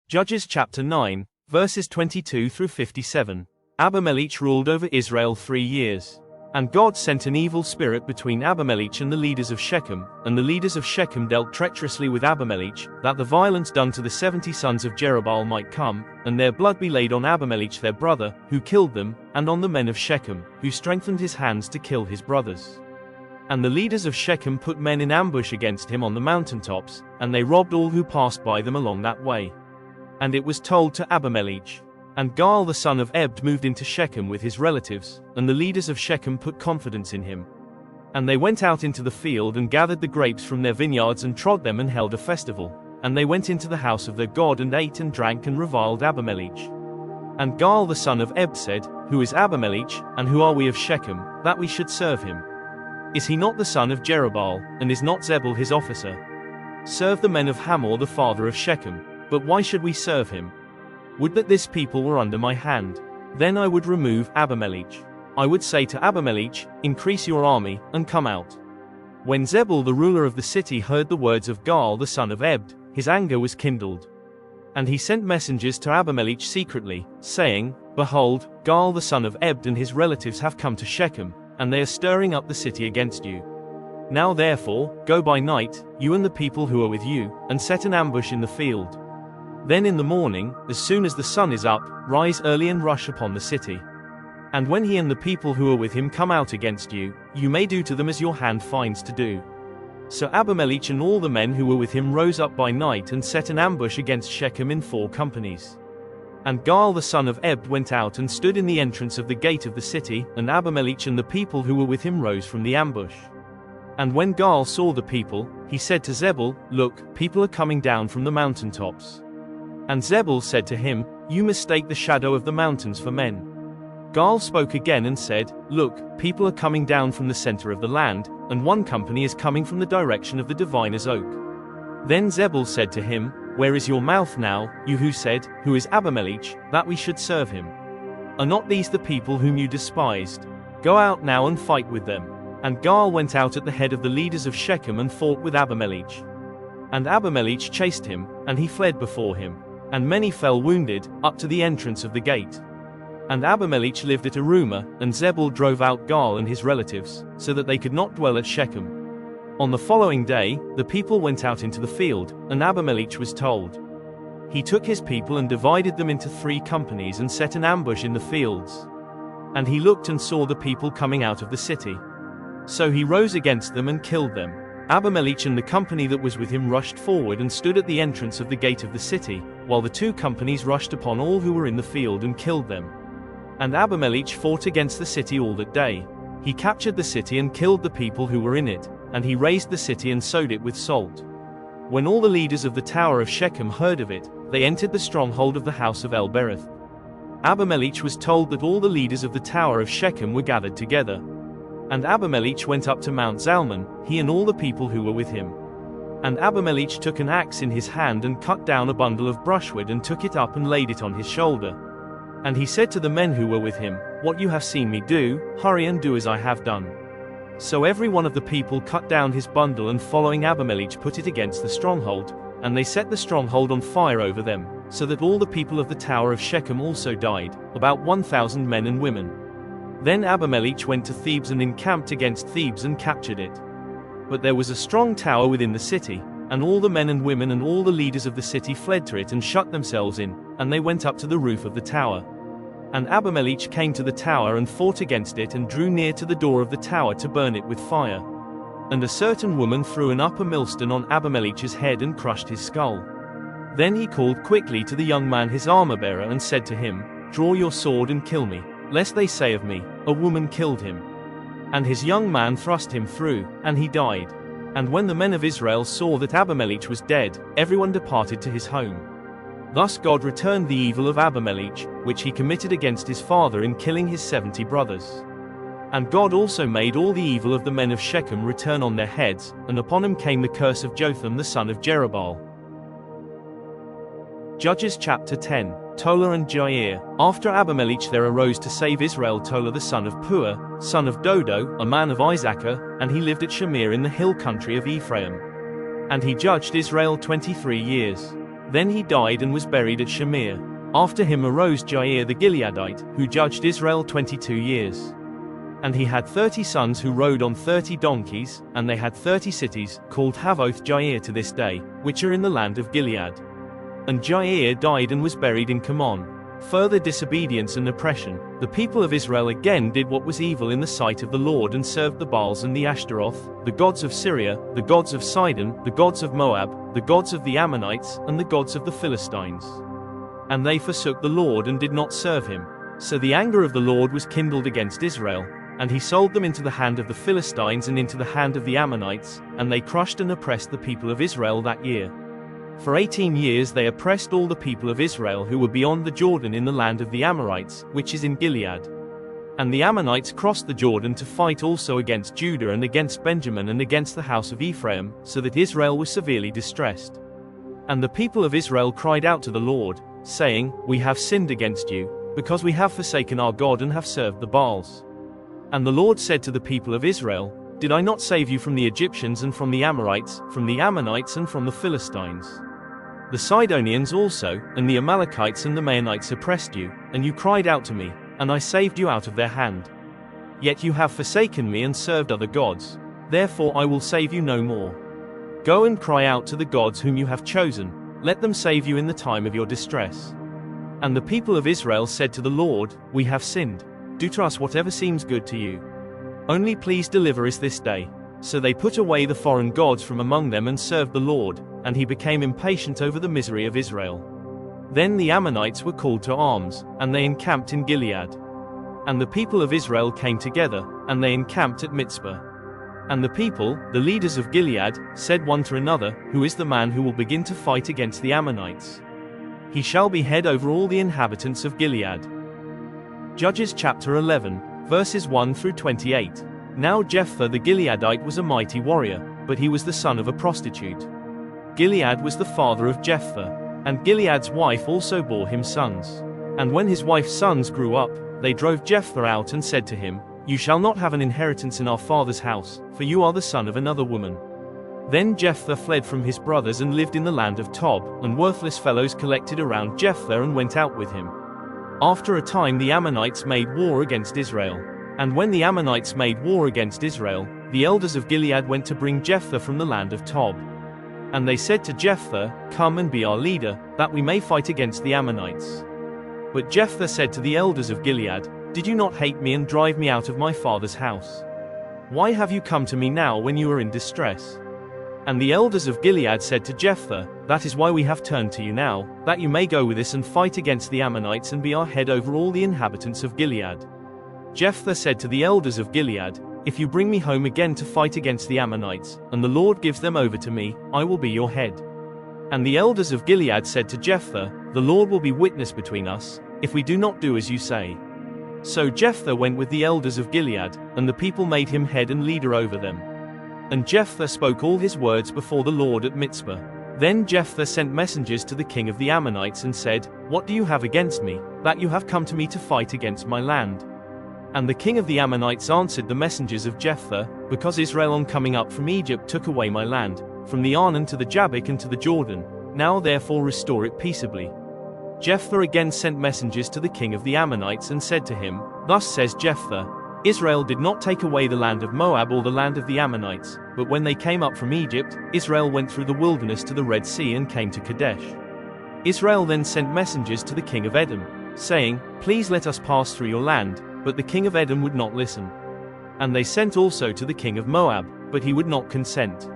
Judges chapter 9, verses 22 through 57. Abimelech ruled over Israel 3 years. And God sent an evil spirit between Abimelech and the leaders of Shechem, and the leaders of Shechem dealt treacherously with Abimelech, that the violence done to the 70 sons of Jerubbaal might come, and their blood be laid on Abimelech their brother, who killed them, and on the men of Shechem, who strengthened his hands to kill his brothers. And the leaders of Shechem put men in ambush against him on the mountaintops, and they robbed all who passed by them along that way. And it was told to Abimelech. And Gaal the son of Ebed moved into Shechem with his relatives, and the leaders of Shechem put confidence in him. And they went out into the field and gathered the grapes from their vineyards and trod them and held a festival. And they went into the house of their God and ate and drank and reviled Abimelech. And Gaal the son of Ebed said, Who is Abimelech, and who are we of Shechem, that we should serve him? Is he not the son of Jerubbaal, and is not Zebul his officer? Serve the men of Hamor the father of Shechem. But why should we serve him? Would that this people were under my hand. Then I would remove Abimelech. I would say to Abimelech, Increase your army, and come out. When Zebul the ruler of the city heard the words of Gaal the son of Ebed, his anger was kindled. And he sent messengers to Abimelech secretly, saying, Behold, Gaal the son of Ebed and his relatives have come to Shechem, and they are stirring up the city against you. Now therefore, go by night, you and the people who are with you, and set an ambush in the field. Then in the morning, as soon as the sun is up, rise early and rush upon the city. And when he and the people who are with him come out against you, you may do to them as your hand finds to do. So Abimelech and all the men who were with him rose up by night and set an ambush against Shechem in 4 companies. And Gaal the son of Ebed went out and stood in the entrance of the gate of the city, and Abimelech and the people who were with him rose from the ambush. And when Gaal saw the people, he said to Zebul, Look, people are coming down from the mountaintops. And Zebul said to him, You mistake the shadow of the mountains for men. Gaal spoke again and said, Look, people are coming down from the center of the land, and 1 company is coming from the direction of the diviner's oak. Then Zebul said to him, Where is your mouth now, you who said, Who is Abimelech, that we should serve him? Are not these the people whom you despised? Go out now and fight with them. And Gaal went out at the head of the leaders of Shechem and fought with Abimelech. And Abimelech chased him, and he fled before him. And many fell wounded, up to the entrance of the gate. And Abimelech lived at Arumah, and Zebul drove out Gaal and his relatives, so that they could not dwell at Shechem. On the following day, the people went out into the field, and Abimelech was told. He took his people and divided them into 3 companies and set an ambush in the fields. And he looked and saw the people coming out of the city. So he rose against them and killed them. Abimelech and the company that was with him rushed forward and stood at the entrance of the gate of the city, while the 2 companies rushed upon all who were in the field and killed them. And Abimelech fought against the city all that day. He captured the city and killed the people who were in it, and he razed the city and sowed it with salt. When all the leaders of the tower of Shechem heard of it, they entered the stronghold of the house of El-Berith. Abimelech was told that all the leaders of the tower of Shechem were gathered together. And Abimelech went up to Mount Zalmon, he and all the people who were with him. And Abimelech took an axe in his hand and cut down a bundle of brushwood and took it up and laid it on his shoulder. And he said to the men who were with him, What you have seen me do, hurry and do as I have done. So every one of the people cut down his bundle and following Abimelech put it against the stronghold, and they set the stronghold on fire over them, so that all the people of the tower of Shechem also died, about 1,000 men and women. Then Abimelech went to Thebes and encamped against Thebes and captured it. But there was a strong tower within the city, and all the men and women and all the leaders of the city fled to it and shut themselves in, and they went up to the roof of the tower. And Abimelech came to the tower and fought against it and drew near to the door of the tower to burn it with fire. And a certain woman threw an upper millstone on Abimelech's head and crushed his skull. Then he called quickly to the young man his armor-bearer and said to him, Draw your sword and kill me, lest they say of me, A woman killed him. And his young man thrust him through, and he died. And when the men of Israel saw that Abimelech was dead, everyone departed to his home. Thus God returned the evil of Abimelech, which he committed against his father in killing his 70 brothers. And God also made all the evil of the men of Shechem return on their heads, and upon him came the curse of Jotham the son of Jerubbaal. Judges chapter 10. Tola and Jair. After Abimelech there arose to save Israel Tola the son of Puah, son of Dodo, a man of Issachar, and he lived at Shamir in the hill country of Ephraim. And he judged Israel 23 years. Then he died and was buried at Shamir. After him arose Jair the Gileadite, who judged Israel 22 years. And he had 30 sons who rode on 30 donkeys, and they had 30 cities, called Havoth Jair to this day, which are in the land of Gilead. And Jair died and was buried in Kamon. Further disobedience and oppression, the people of Israel again did what was evil in the sight of the Lord and served the Baals and the Ashtaroth, the gods of Syria, the gods of Sidon, the gods of Moab, the gods of the Ammonites, and the gods of the Philistines. And they forsook the Lord and did not serve him. So the anger of the Lord was kindled against Israel, and he sold them into the hand of the Philistines and into the hand of the Ammonites, and they crushed and oppressed the people of Israel that year. For 18 years they oppressed all the people of Israel who were beyond the Jordan in the land of the Amorites, which is in Gilead. And the Ammonites crossed the Jordan to fight also against Judah and against Benjamin and against the house of Ephraim, so that Israel was severely distressed. And the people of Israel cried out to the Lord, saying, We have sinned against you, because we have forsaken our God and have served the Baals. And the Lord said to the people of Israel, Did I not save you from the Egyptians and from the Amorites, from the Ammonites and from the Philistines? The Sidonians also, and the Amalekites and the Maonites oppressed you, and you cried out to me, and I saved you out of their hand. Yet you have forsaken me and served other gods. Therefore I will save you no more. Go and cry out to the gods whom you have chosen, let them save you in the time of your distress. And the people of Israel said to the Lord, We have sinned. Do to us whatever seems good to you. Only please deliver us this day. So they put away the foreign gods from among them and served the Lord, and he became impatient over the misery of Israel. Then the Ammonites were called to arms, and they encamped in Gilead. And the people of Israel came together, and they encamped at Mizpah. And the people, the leaders of Gilead, said one to another, Who is the man who will begin to fight against the Ammonites? He shall be head over all the inhabitants of Gilead. Judges chapter 11, verses 1 through 28. Now Jephthah the Gileadite was a mighty warrior, but he was the son of a prostitute. Gilead was the father of Jephthah, and Gilead's wife also bore him sons. And when his wife's sons grew up, they drove Jephthah out and said to him, You shall not have an inheritance in our father's house, for you are the son of another woman. Then Jephthah fled from his brothers and lived in the land of Tob, and worthless fellows collected around Jephthah and went out with him. After a time the Ammonites made war against Israel. And when the Ammonites made war against Israel, the elders of Gilead went to bring Jephthah from the land of Tob. And they said to Jephthah, Come and be our leader, that we may fight against the Ammonites. But Jephthah said to the elders of Gilead, Did you not hate me and drive me out of my father's house? Why have you come to me now when you are in distress? And the elders of Gilead said to Jephthah, That is why we have turned to you now, that you may go with us and fight against the Ammonites and be our head over all the inhabitants of Gilead. Jephthah said to the elders of Gilead, If you bring me home again to fight against the Ammonites, and the Lord gives them over to me, I will be your head. And the elders of Gilead said to Jephthah, The Lord will be witness between us, if we do not do as you say. So Jephthah went with the elders of Gilead, and the people made him head and leader over them. And Jephthah spoke all his words before the Lord at Mizpah. Then Jephthah sent messengers to the king of the Ammonites and said, What do you have against me, that you have come to me to fight against my land? And the king of the Ammonites answered the messengers of Jephthah, Because Israel on coming up from Egypt took away my land, from the Arnon to the Jabbok and to the Jordan, now therefore restore it peaceably. Jephthah again sent messengers to the king of the Ammonites and said to him, Thus says Jephthah, Israel did not take away the land of Moab or the land of the Ammonites, but when they came up from Egypt, Israel went through the wilderness to the Red Sea and came to Kadesh. Israel then sent messengers to the king of Edom, saying, Please let us pass through your land, but the king of Edom would not listen. And they sent also to the king of Moab, but he would not consent.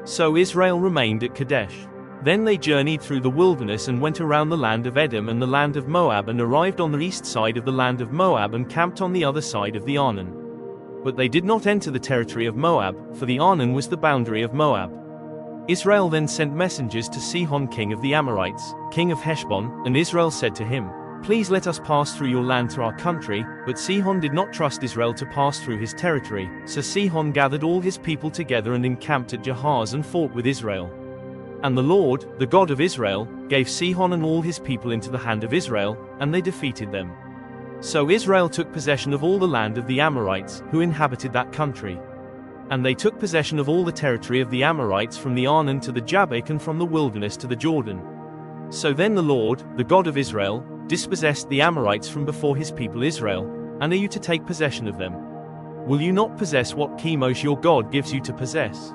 So Israel remained at Kadesh. Then they journeyed through the wilderness and went around the land of Edom and the land of Moab and arrived on the east side of the land of Moab and camped on the other side of the Arnon. But they did not enter the territory of Moab, for the Arnon was the boundary of Moab. Israel then sent messengers to Sihon king of the Amorites, king of Heshbon, and Israel said to him, Please let us pass through your land to our country, but Sihon did not trust Israel to pass through his territory, so Sihon gathered all his people together and encamped at Jahaz and fought with Israel. And the Lord, the God of Israel, gave Sihon and all his people into the hand of Israel, and they defeated them. So Israel took possession of all the land of the Amorites, who inhabited that country. And they took possession of all the territory of the Amorites from the Arnon to the Jabbok and from the wilderness to the Jordan. So then the Lord, the God of Israel, dispossessed the Amorites from before his people Israel, and are you to take possession of them? Will you not possess what Chemosh your God gives you to possess?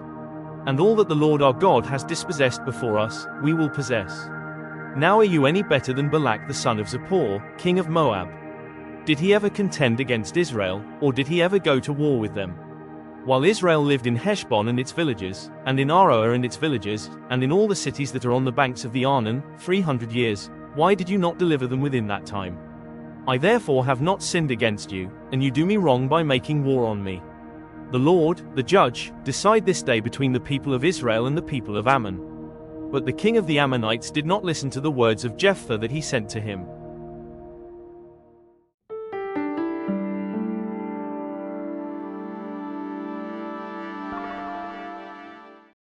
And all that the Lord our God has dispossessed before us, we will possess. Now are you any better than Balak the son of Zippor, king of Moab? Did he ever contend against Israel, or did he ever go to war with them? While Israel lived in Heshbon and its villages, and in Aroer and its villages, and in all the cities that are on the banks of the Arnon, 300 years, why did you not deliver them within that time? I therefore have not sinned against you, and you do me wrong by making war on me. The Lord, the judge, decide this day between the people of Israel and the people of Ammon. But the king of the Ammonites did not listen to the words of Jephthah that he sent to him.